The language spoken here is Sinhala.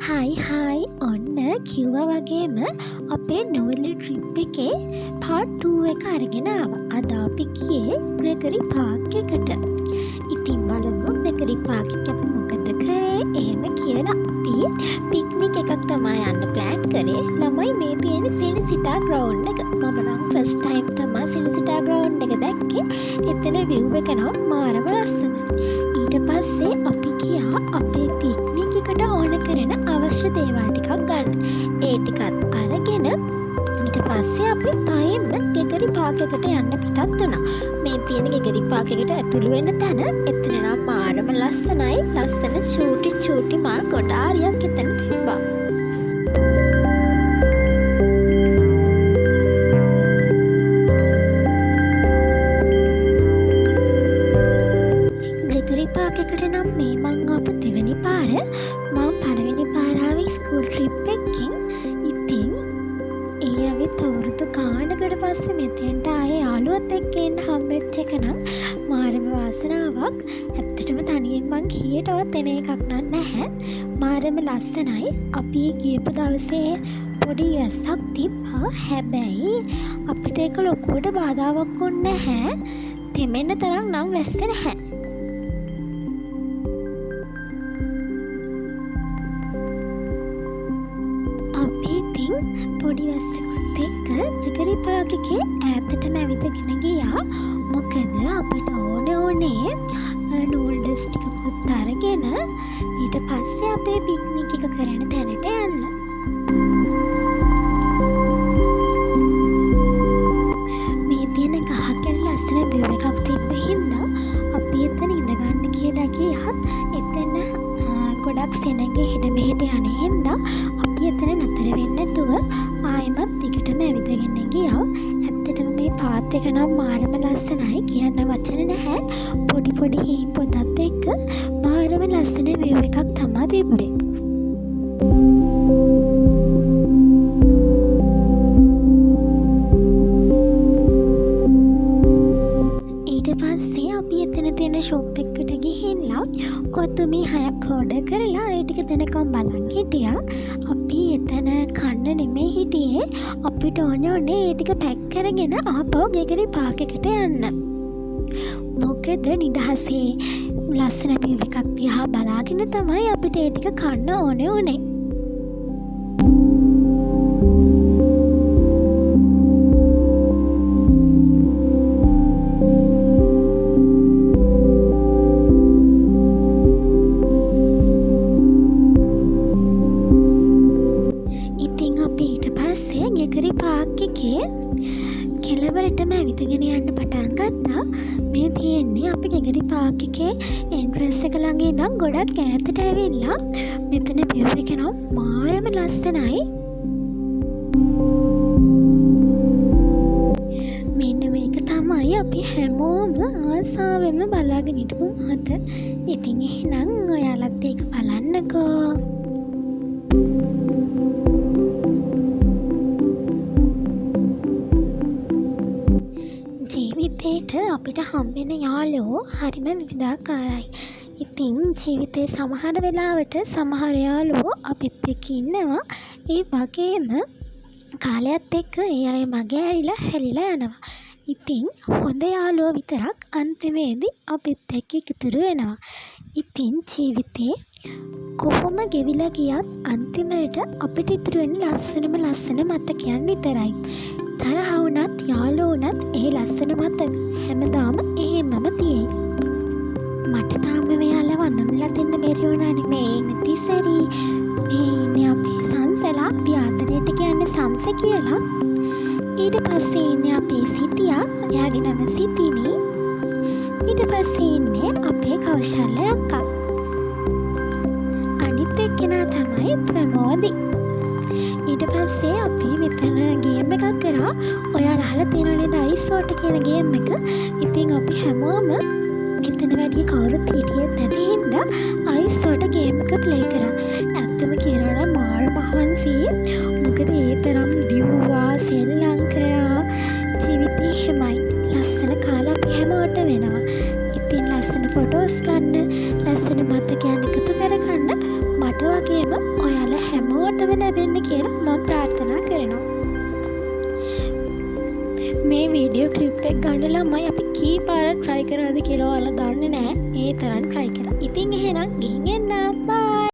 හයි ඔන්න කිව්වා වගේම අපේ නෝර්ලි ට්‍රිප් එකේ පාර්ට් 2 එක අරගෙන ආවා. අද අපි ගියේ ග්‍රෙගරි පාර්ක් එකට. ඉතින් බලමු ග්‍රෙගරි පාර්ක් එක අපි මොකද කරේ එහෙම කියලා. අපි පික්නික් එකක් තමයි යන්න ප්ලෑන් කරේ. ළමයි මේ තියෙන සිනිසිටා ග්‍රවුන්ඩ් එක. මම නම් ෆස්ට් ටයිම් තමයි සිනිසිටා ග්‍රවුන්ඩ් එක දැක්කේ. එතන view එක නම් මාරම ලස්සනයි. ඊට පස්සේ අපි ගියා අපේ පික්නික් එකට ඕන කරන අවශ්‍ය දේවල් ටිකක් ගන්න. ඒ ටිකත් අරගෙන ඊට පස්සේ අපි පයින්ම ග්‍රෙගරි පාර්ක් එකට යන්න පිටත් වුණා. මේ තියෙන ග්‍රෙගරි පාර්ක් එකට ඇතුළු වෙන තැන එතන නම් මාරම ලස්සනයි. ලස්සන චූටි මල් ගොඩාරියක් එතන තිබ්බා. ග්‍රෙගරි පාර්ක් එකට නම් මේ මං ආපු දෙවෙනි පාර. මම පළවෙනි පාර ආවේ ස්කූල් ට්‍රිප් එකකින්. ඉතින් ඒ ඇවිත් අවුරුදු ගානකට පස්සේ මෙතෙන්ට ආයේ යාළුවොත් එක්ක එන්න හම්බෙච්ච එක නම් මාරම වාසනාවක්. ඇත්තටම තනියෙන් මං කීයටවත් එන එකක් නැහැ. මාරම ලස්සනයි. අපි ගියපු දවසේ පොඩි වැස්සක් තිබ්බා. හැබැයි අපිට ඒක ලොකුවට බාධාවක් වුණේ නැහැ. තෙමෙන්න තරම් නම් වැස්සේ නැහැ. පොඩි වැස්සකුත් එක්ක ග්‍රෙගරි පාර්ක් එකේ ඈතටම ඇවිදගෙන ගියා. මොකද අපිට ඕනේ නූඩ්ල්ස් ටිකකුත් අරගෙන ඊට පස්සේ අපේ පික්නික් එක කරන තැනට යන්න. මේ තියෙන ගහක් යට ලස්සන view එකක් තිබ්බ හින්දා අපි එතන ඉඳගන්න කියලා ගියත් එතන ගොඩක් සෙනඟ හෙට මෙහෙට යන හින්දා අපි එතන නතර වෙන්නේ නැතුව ආයෙමත් දිගටම ඇවිදගෙන ගියා. ඇත්තටම මේ පාත් එක නම් මාරම ලස්සනයි. කියන්න වචන නැහැ. පොඩි හීම් පොතත් එක්ක මාරම ලස්සන view එකක් තමයි තිබ්බේ. ඊට පස්සේ අපි එතන තියෙන ෂොප් එකකට ගිහිල්ලා කොතුමි 6ක් ඕඩර් කරලා ඒ ටික දෙනකම් බලන් හිටියා. අපි එතන කන්න නෙමෙයි හිටියේ. අපිට ඕනේ ඒ ටික පැක් කරගෙන ආපහු ග්‍රෙගරි පාර්ක් එකට යන්න. මොකද නිදහසේ ලස්සන view එකක් දිහා බලාගෙන තමයි අපිට ඒ ටික කන්න ඕනේ උනේ. ග්‍රෙගරි පාර්ක් එකේ කෙළවරටම ඇවිදගෙන යන්න පටන් ගත්තා. මේ තියෙන්නේ අපි ග්‍රෙගරි පාර්ක් එකේ එන්ට්‍රන්ස් එක ළඟ ඉඳන් ගොඩක් ඈතට ඇවිල්ලා මෙතන view එක නම් මාරම ලස්සනයි. මෙන්න මේක තමයි අපි හැමෝම ආසාවෙන්ම බලාගෙන හිටපු මොහොත. ඉතින් එහෙනම් ඔයාලත් ඒක බලන්නකෝ. ජීවිතේට අපිට හම්බෙන යාළුවෝ හරිම විවිධාකාරයි. ඉතින් ජීවිතේ සමහර වෙලාවට සමහර යාළුවෝ අපිත් එක්ක ඉන්නවා. ඒ වගේම කාලයත් එක්ක ඒ අය මගේ ඇරිලා හැරිලා යනවා. ඉතින් හොඳ යාළුවෝ විතරක් අන්තිමේදී අපිත් එක්ක ඉතුරු වෙනවා. ඉතින් ජීවිතේ කොහොම ගෙවිලා ගියත් අන්තිමට අපිට ඉතුරු වෙන්නේ ලස්සන මතකයන් විතරයි. තරහ වුණත් යාළුවෝ වුණත් ඒ ලස්සන මතක හැමදාම එහෙමම තියෙයි. මට තාම මෙයාලා වඳුන්ලා දෙන්න බැරි වුණානේ. මේ ඉන්නේ තිසරි, මේ ඉන්නේ අපේ සංසලා. අපි ආදරයට කියන්නේ සම්ස කියලා. ඊට පස්සේ ඉන්නේ අපේ සිටියා, එයාගේ නම සිටිනි. ඊට පස්සේ ඉන්නේ අපේ කෞශල්‍ය අක්කා. අනිත් එක්කෙනා තමයි ප්‍රමෝදි. ඊට පස්සේ අපි මෙතන ගේම් එකක් කරා. ඔයාලා අහලා තියෙනව නේද අයිස් වෝටර් කියන ගේම් එක? ඉතින් අපි හැමෝම එතන වැඩි කවුරුත් හිටියෙත් නැති හින්දා අයිස් වෝටර් ගේම් එක ප්ලේ කරා. ඇත්තම කියනවා නම් මාර මහන්සි. මොකද ඒ තරම් දිව්වා සෙල්ලම් කරා. ජීවිතේ හැමයි ලස්සන කාලා අපි හැමෝට වෙනවා. ඉතින් ලස්සන ෆොටෝස් ගන්න, ලස්සන මතකයන් එකතු කරගන්න මට වගේම ඔයාලා හැමෝටම ලැබෙන්න කියලා මම ප්‍රාර්ථනා කරනවා. මේ වීඩියෝ ක්ලිප් එක ගන්න ළමයි අපි කී පාරක් try කරාද කියලා ඔයාලා දන්නේ නැහැ. ඒ තරම් try කරා. ඉතින් එහෙනම් ගිහින්